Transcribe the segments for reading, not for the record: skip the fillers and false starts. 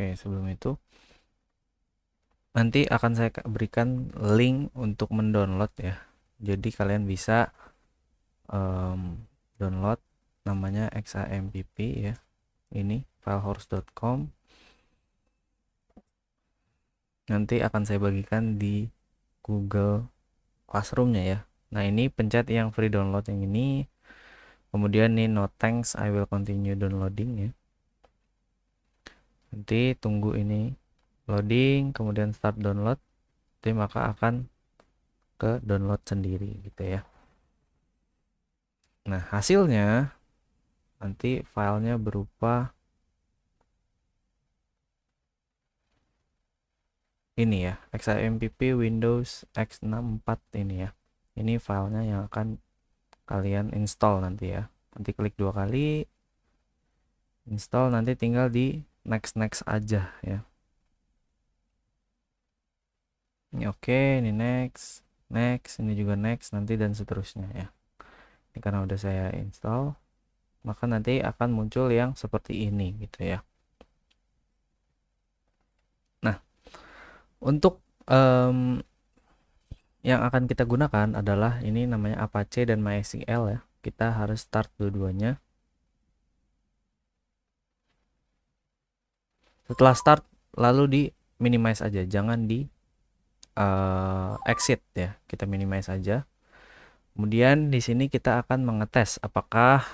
Oke, sebelum itu nanti akan saya berikan link untuk mendownload ya. Jadi kalian bisa download, namanya XAMPP ya. Ini filehorse.com. Nanti akan saya bagikan di Google Classroom-nya ya. Nah, ini pencet yang free download yang ini. Kemudian nih no thanks, I will continue downloading ya. Nanti tunggu ini loading, kemudian start download. Nanti maka akan ke download sendiri gitu ya. Nah, hasilnya nanti filenya berupa ini ya, XAMPP Windows X64 ini ya. Ini filenya yang akan kalian install nanti ya. Nanti klik 2 kali install, nanti tinggal di next aja ya. Ini oke, ini next, ini juga next, nanti dan seterusnya ya. Ini karena udah saya install, maka nanti akan muncul yang seperti ini gitu ya. Nah, untuk yang akan kita gunakan adalah ini namanya Apache dan MySQL ya. Kita harus start dua-duanya. Setelah start, lalu di minimize aja, jangan di exit ya. Kita minimize aja. Kemudian di sini kita akan mengetes apakah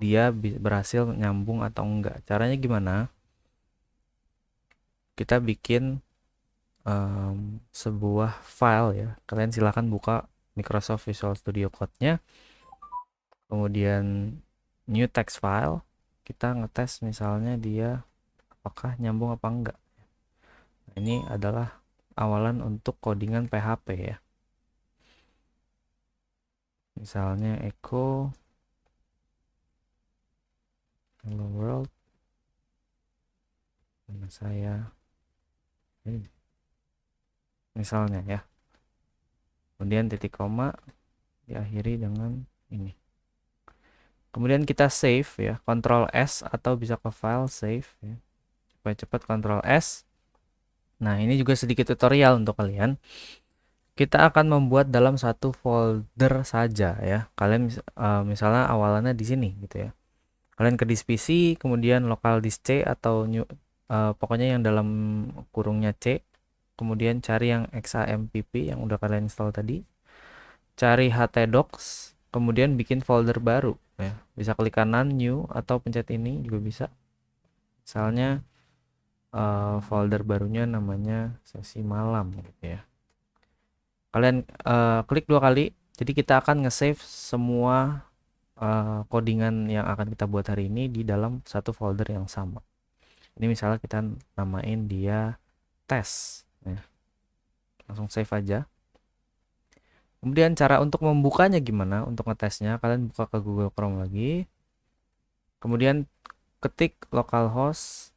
dia berhasil nyambung atau enggak. Caranya gimana? Kita bikin sebuah file ya. Kalian silahkan buka Microsoft Visual Studio Code-nya. Kemudian new text file. Kita ngetes misalnya dia apakah nyambung apa enggak. Nah, ini adalah awalan untuk codingan PHP ya. Misalnya echo hello world. Mana saya ini misalnya ya. Kemudian titik koma diakhiri dengan ini. Kemudian kita save ya, Ctrl S atau bisa ke file save ya. Supaya cepat Ctrl S. Nah, ini juga sedikit tutorial untuk kalian. Kita akan membuat dalam satu folder saja ya. Kalian misalnya awalannya di sini gitu ya. Kalian ke disk PC, kemudian local disk C atau new, pokoknya yang dalam kurungnya C. Kemudian cari yang XAMPP yang udah kalian install tadi. Cari htdocs, kemudian bikin folder baru ya. Bisa klik kanan new atau pencet ini juga bisa. Misalnya folder barunya namanya sesi malam gitu ya. Kalian klik 2 kali. Jadi kita akan nge-save semua codingan yang akan kita buat hari ini di dalam satu folder yang sama. Ini misalnya kita namain dia tes ya. Langsung save aja. Kemudian cara untuk membukanya gimana? Untuk ngetesnya kalian buka ke Google Chrome lagi. Kemudian ketik localhost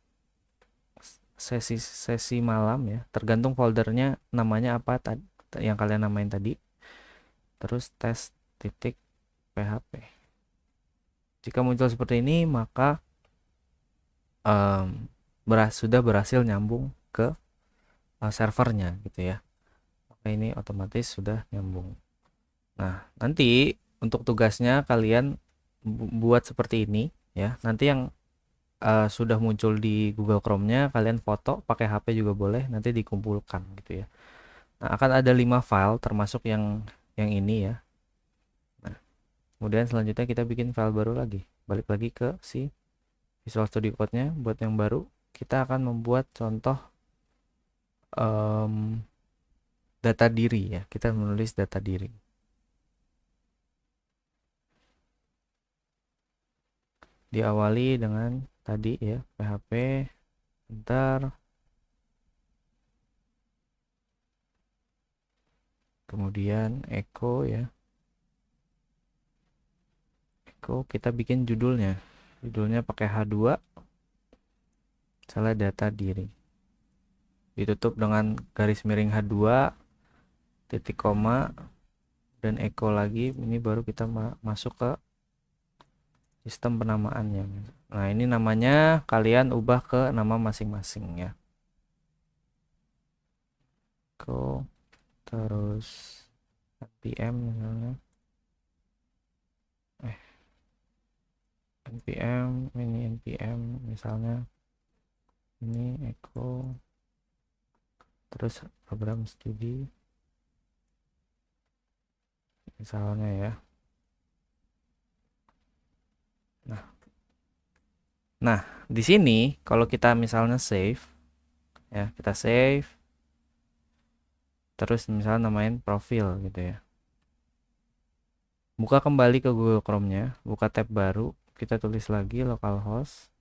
sesi malam ya. Tergantung foldernya namanya apa yang kalian namain tadi. Terus tes titik PHP. Jika muncul seperti ini, maka sudah berhasil nyambung ke servernya gitu ya. Maka ini otomatis sudah nyambung. Nah, nanti untuk tugasnya kalian buat seperti ini ya. Nanti yang sudah muncul di Google Chrome-nya kalian foto pakai HP juga boleh, nanti dikumpulkan gitu ya. Nah, akan ada 5 file termasuk yang ini ya. Kemudian selanjutnya kita bikin file baru lagi. Balik lagi ke si Visual Studio Code-nya. Buat yang baru, kita akan membuat contoh data diri ya. Kita menulis data diri. Diawali dengan tadi ya, PHP, enter. Kemudian echo ya. Kita bikin judulnya pakai H2, salah data diri, ditutup dengan garis miring H2 titik koma dan echo lagi. Ini baru kita masuk ke sistem penamaannya. Nah, ini namanya kalian ubah ke nama masing-masing ya. Echo terus npm misalnya. npm ini npm misalnya. Ini echo terus program studi misalnya ya. Nah, di sini kalau kita misalnya save ya, kita save terus misalnya namain profil gitu ya. Buka kembali ke Google Chrome-nya, buka tab baru, kita tulis lagi localhost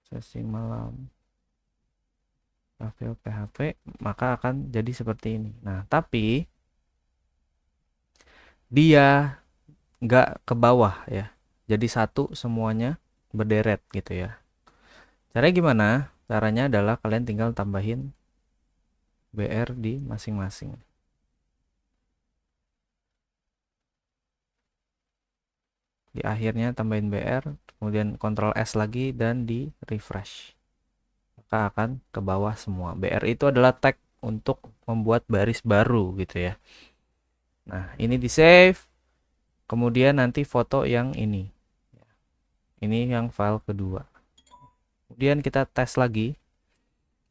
sesi malam profil PHP, maka akan jadi seperti ini. Nah, tapi dia nggak ke bawah ya. Jadi satu semuanya berderet gitu ya. Caranya gimana? Caranya adalah kalian tinggal tambahin BR di masing-masing. Di akhirnya tambahin BR, kemudian Ctrl S lagi dan di refresh. Maka akan ke bawah semua. BR itu adalah tag untuk membuat baris baru gitu ya. Nah, ini di save. Kemudian nanti foto yang ini. Ini yang file kedua. Kemudian kita tes lagi.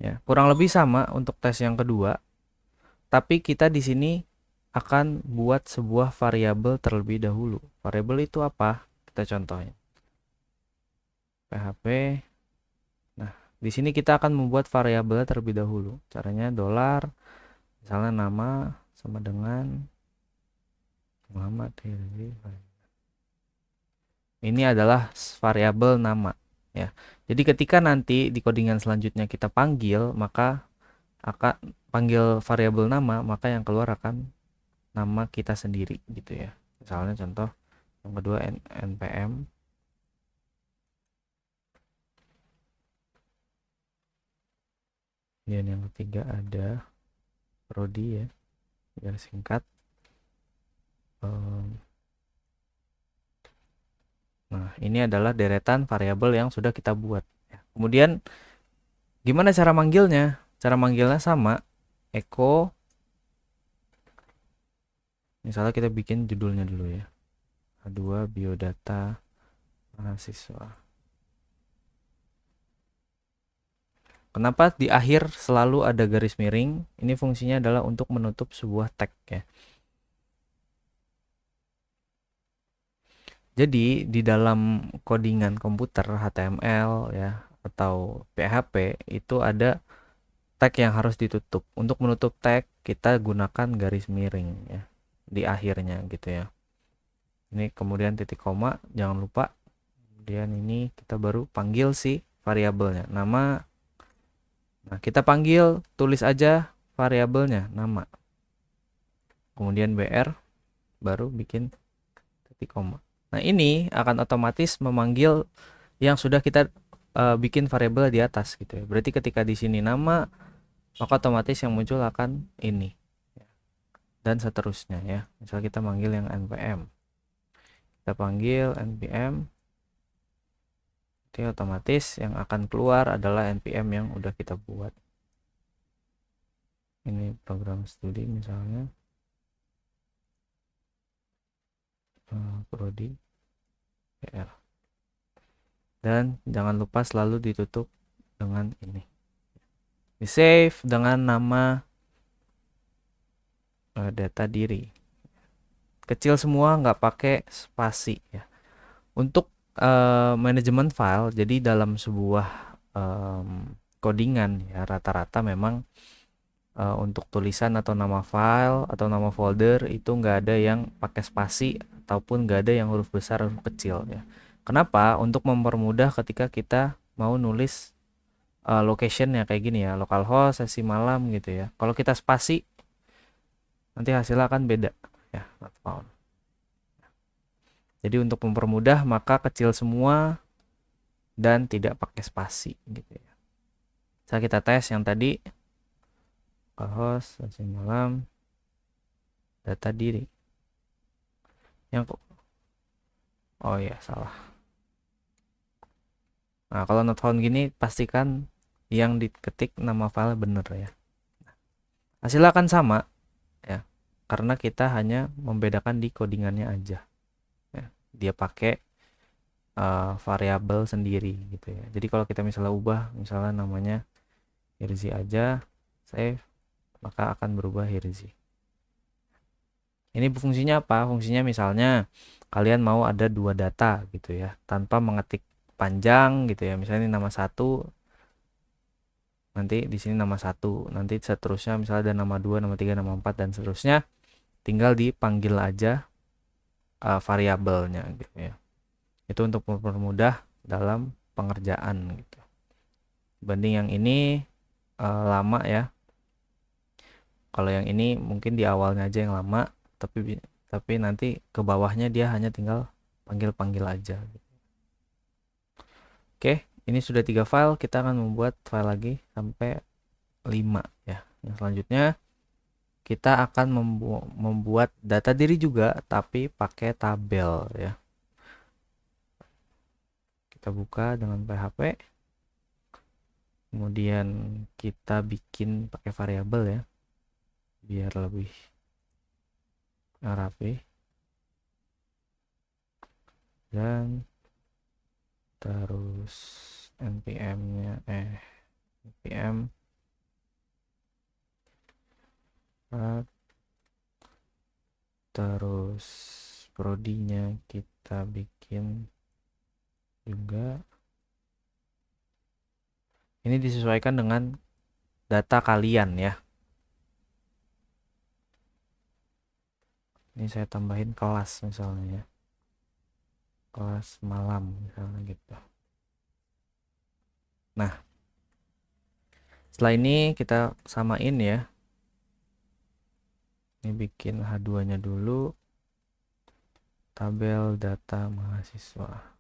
Ya, kurang lebih sama untuk tes yang kedua. Tapi kita di sini akan buat sebuah variabel terlebih dahulu. Variabel itu apa? Kita contohnya. PHP. Nah, di sini kita akan membuat variabel terlebih dahulu. Caranya $, misalnya nama sama dengan Muhammad. Ini adalah variabel nama ya. Jadi ketika nanti di codingan selanjutnya kita panggil, maka akan panggil variabel nama, maka yang keluar akan nama kita sendiri gitu ya. Misalnya contoh yang kedua npm. Dan yang ketiga ada prodi ya, biar singkat. Nah, ini adalah deretan variabel yang sudah kita buat ya. Kemudian gimana cara manggilnya? Cara manggilnya sama, echo. Misalnya kita bikin judulnya dulu ya. A2 biodata mahasiswa. Kenapa di akhir selalu ada garis miring? Ini fungsinya adalah untuk menutup sebuah tag ya. Jadi di dalam codingan komputer HTML ya atau PHP itu ada tag yang harus ditutup. Untuk menutup tag kita gunakan garis miring ya di akhirnya gitu ya. Ini kemudian titik koma, jangan lupa. Kemudian ini kita baru panggil si variabelnya, nama. Nah, kita panggil, tulis aja variabelnya, nama. Kemudian BR, baru bikin titik koma. Nah, ini akan otomatis memanggil yang sudah kita bikin variabel di atas gitu ya. Berarti ketika di sini nama, maka otomatis yang muncul akan ini. Dan seterusnya ya. Misal kita manggil yang npm. Kita panggil npm. Jadi otomatis yang akan keluar adalah npm yang udah kita buat. Ini program studi misalnya. Prodi PR. Dan jangan lupa selalu ditutup dengan ini. Di save dengan nama data diri. Kecil semua, nggak pakai spasi ya. Untuk manajemen file, jadi dalam sebuah codingan ya rata-rata memang untuk tulisan atau nama file atau nama folder itu nggak ada yang pakai spasi ataupun nggak ada yang huruf besar huruf kecil ya. Kenapa? Untuk mempermudah ketika kita mau nulis locationnya kayak gini ya, localhost sesi malam gitu ya. Kalau kita spasi nanti hasilnya akan beda ya, not found. Jadi untuk mempermudah maka kecil semua dan tidak pakai spasi gitu ya. Saya kita tes yang tadi localhost sesi malam data diri. Yang Oh ya, salah. Nah, kalau not found gini pastikan yang diketik nama file bener ya. Hasilnya akan sama ya, karena kita hanya membedakan di codingannya aja ya. Dia pakai variabel sendiri gitu ya. Jadi kalau kita misalnya ubah, misalnya namanya Hirzi aja, save, maka akan berubah Hirzi. Ini fungsinya apa? Fungsinya misalnya kalian mau ada dua data gitu ya, tanpa mengetik panjang gitu ya. Misalnya ini nama satu, nanti di sini nama satu, nanti seterusnya misalnya ada nama dua, nama tiga, nama empat dan seterusnya. Tinggal dipanggil aja variabelnya gitu ya. Itu untuk mempermudah dalam pengerjaan gitu. Banding yang ini lama ya. Kalau yang ini mungkin di awalnya aja yang lama, tapi nanti ke bawahnya dia hanya tinggal panggil-panggil aja. Oke, ini sudah 3 file, kita akan membuat file lagi sampai 5 ya. Yang selanjutnya kita akan membuat data diri juga tapi pakai tabel ya. Kita buka dengan PHP. Kemudian kita bikin pakai variabel ya. Biar lebih rapi. Dan terus npm-nya npm terus prodinya kita bikin juga. Ini disesuaikan dengan data kalian ya. Ini saya tambahin kelas misalnya ya. Kelas malam misalnya gitu. Nah, setelah ini kita samain ya. Ini bikin H2-nya dulu. Tabel data mahasiswa.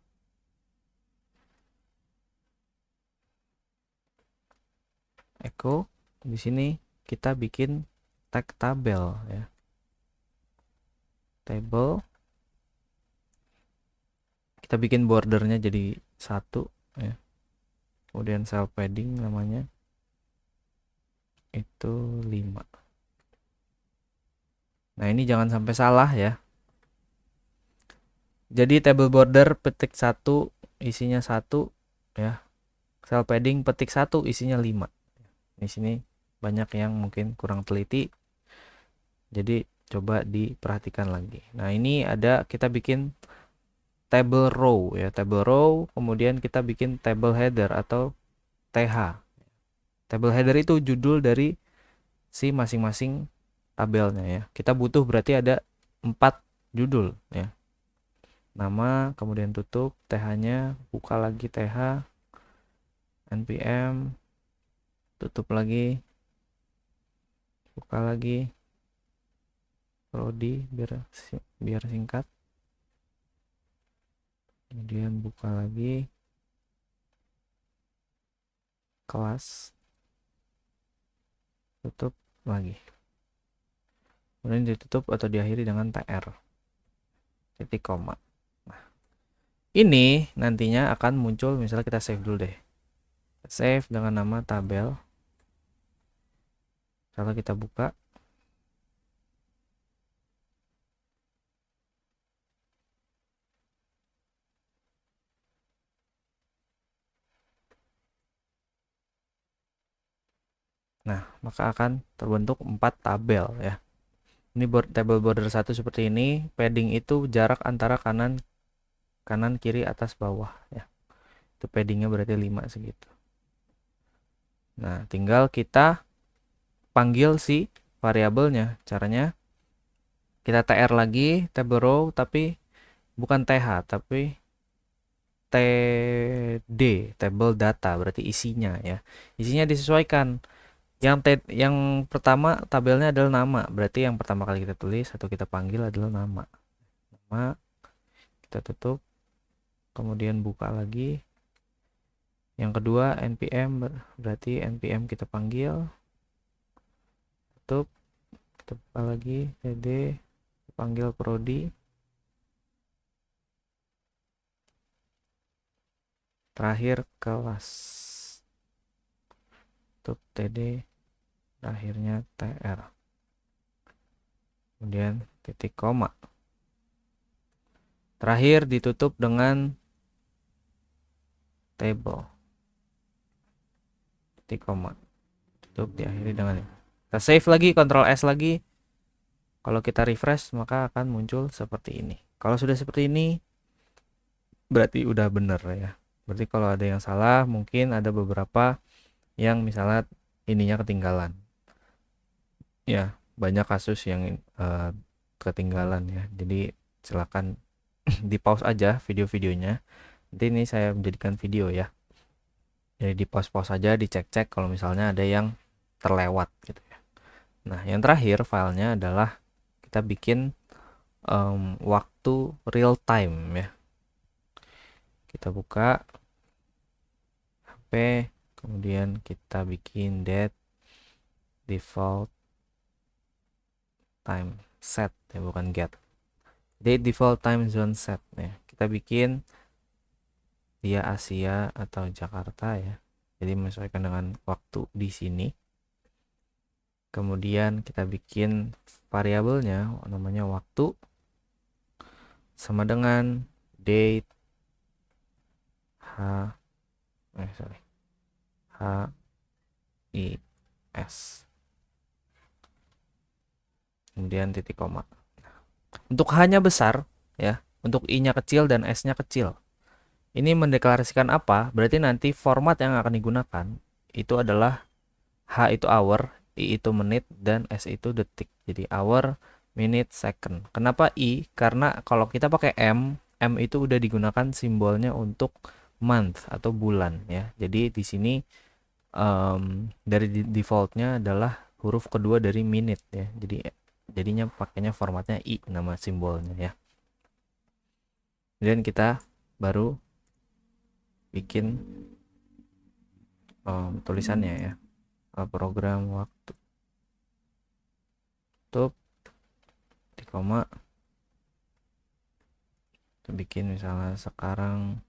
Echo. Di sini kita bikin tag tabel ya. Table. Kita bikin bordernya jadi 1 ya. Kemudian cell padding namanya itu 5. Nah, ini jangan sampai salah ya. Jadi table border petik 1 isinya 1 ya. Cell padding petik 1 isinya 5. Di sini banyak yang mungkin kurang teliti. Jadi coba diperhatikan lagi. Nah, ini ada kita bikin table row ya, table row, kemudian kita bikin table header atau TH. Table header itu judul dari si masing-masing tabelnya ya. Kita butuh berarti ada 4 judul ya. Nama, kemudian tutup, TH-nya, buka lagi TH, npm, tutup lagi, buka lagi, prodi biar singkat. Kemudian buka lagi kelas, tutup lagi. Kemudian ditutup atau diakhiri dengan TR titik koma. Nah, ini nantinya akan muncul, misalnya kita save dulu deh. Save dengan nama tabel. Kalau kita buka, nah maka akan terbentuk 4 tabel ya. Ini table border 1 seperti ini. Padding itu jarak antara kanan kiri atas bawah ya. Itu paddingnya berarti 5 segitu. Nah, tinggal kita panggil si variabelnya. Caranya kita tr lagi table row, tapi bukan th, tapi td, table data, berarti isinya ya. Isinya disesuaikan. Yang pertama tabelnya adalah nama, berarti yang pertama kali kita tulis atau kita panggil adalah nama. Nama, kita tutup, kemudian buka lagi. Yang kedua npm, berarti npm kita panggil, tutup, kita buka lagi, td, panggil prodi, terakhir kelas, tutup TD, terakhirnya TR, kemudian titik koma, terakhir ditutup dengan table, titik koma, tutup, diakhiri dengan ini. Kita save lagi, Ctrl S lagi. Kalau kita refresh maka akan muncul seperti ini. Kalau sudah seperti ini berarti udah bener ya. Berarti kalau ada yang salah mungkin ada beberapa yang misalnya ininya ketinggalan. Ya, banyak kasus yang ketinggalan ya. Jadi silakan di pause aja video-videonya. Nanti ini saya menjadikan video ya. Jadi di pause-pause aja, dicek-cek kalau misalnya ada yang terlewat gitu ya. Nah, yang terakhir filenya adalah kita bikin waktu real time ya. Kita buka HP, kemudian kita bikin date default time set ya, bukan get. Date default time zone set ya. Kita bikin dia Asia atau Jakarta ya. Jadi menyesuaikan dengan waktu di sini. Kemudian kita bikin variabelnya namanya waktu sama dengan date h i s, kemudian titik koma. Untuk h-nya besar ya, untuk i-nya kecil dan s-nya kecil. Ini mendeklarasikan apa? Berarti nanti format yang akan digunakan itu adalah h itu hour, i itu menit, dan s itu detik. Jadi hour, minute, second. Kenapa i? Karena kalau kita pakai m itu udah digunakan simbolnya untuk month atau bulan ya. Jadi di sini dari defaultnya adalah huruf kedua dari minute ya. Jadi jadinya pakainya formatnya i nama simbolnya ya. Kemudian kita baru bikin tulisannya ya. Program waktu, tutup, di koma, kita bikin misalnya sekarang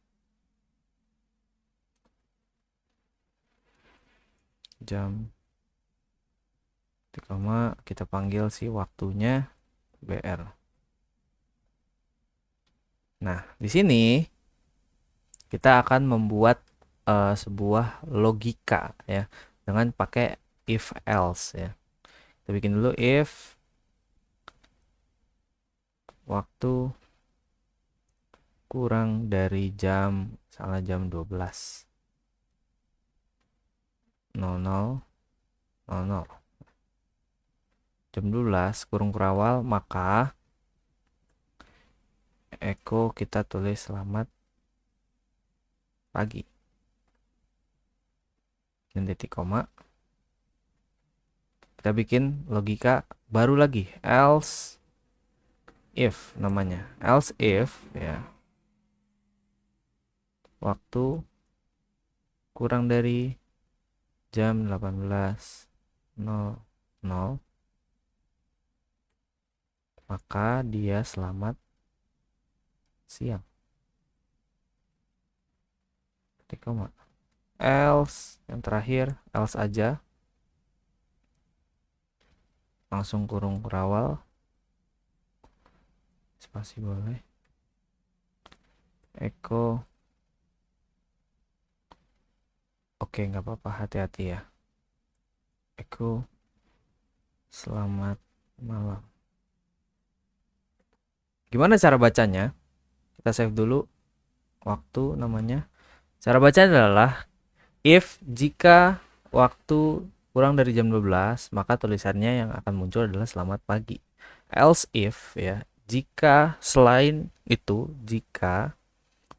jam, di koma, kita panggil si waktunya BR. Nah, di sini kita akan membuat sebuah logika ya dengan pakai if else ya. Kita bikin dulu if waktu kurang dari jam, salah jam 12.00 jam 12 kurung kurawal, maka echo kita tulis selamat pagi dan titik koma. Kita bikin logika baru lagi, else if namanya, else if ya waktu kurang dari jam 18.00 maka dia selamat siang, titik koma. Else yang terakhir, else aja, langsung kurung kurawal, spasi boleh, echo, oke nggak apa-apa, hati-hati ya, echo selamat malam. Gimana cara bacanya? Kita save dulu waktu namanya. Cara bacanya adalah if jika waktu kurang dari jam 12, maka tulisannya yang akan muncul adalah selamat pagi. Else if ya, jika selain itu, jika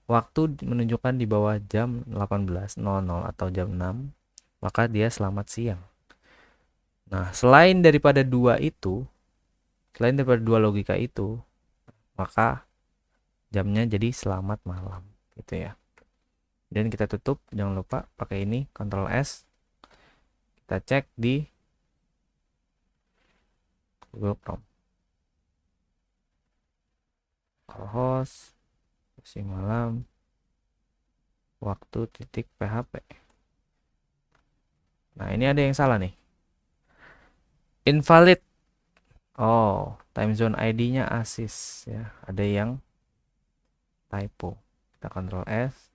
waktu menunjukkan di bawah jam 18.00 atau jam 6, maka dia selamat siang. Nah, selain daripada dua logika itu, maka jamnya jadi selamat malam gitu ya. Dan kita tutup, jangan lupa pakai ini Ctrl S. Kita cek di Google Chrome. Host, si malam, waktu titik PHP. Nah, ini ada yang salah nih. Invalid. Oh, time zone ID-nya ASIS ya. Ada yang typo. Kita Ctrl S.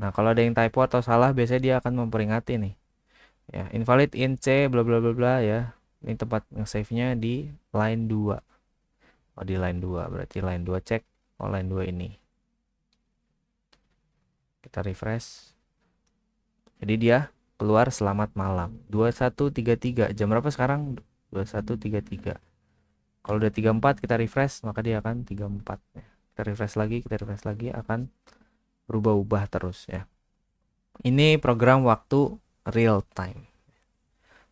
Nah, kalau ada yang typo atau salah, biasanya dia akan memperingati nih. Ya, invalid in C bla bla bla bla ya. Ini tempat nge-save-nya di line 2. Oh, di line 2. Berarti line 2 cek. Oh, line 2 ini. Kita refresh. Jadi dia keluar selamat malam. 21.33. Jam berapa sekarang? 21.33. Kalau udah 34 kita refresh, maka dia akan 34 ya. Kita refresh lagi akan berubah-ubah terus ya. Ini program waktu real time.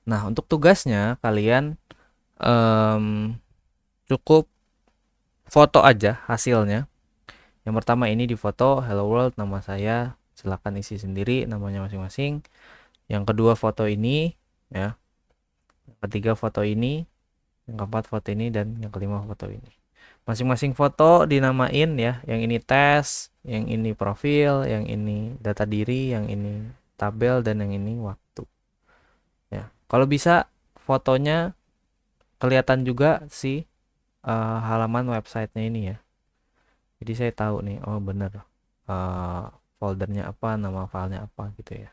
Nah, untuk tugasnya kalian cukup foto aja hasilnya. Yang pertama ini di foto hello world, nama saya, silakan isi sendiri namanya masing-masing. Yang kedua foto ini ya. Yang ketiga foto ini, yang keempat foto ini, dan yang kelima foto ini. Masing-masing foto dinamain ya, yang ini tes, yang ini profil, yang ini data diri, yang ini tabel, dan yang ini waktu. Ya, kalau bisa fotonya kelihatan juga si halaman websitenya ini ya. Jadi saya tahu nih, oh bener foldernya apa, nama filenya apa gitu ya.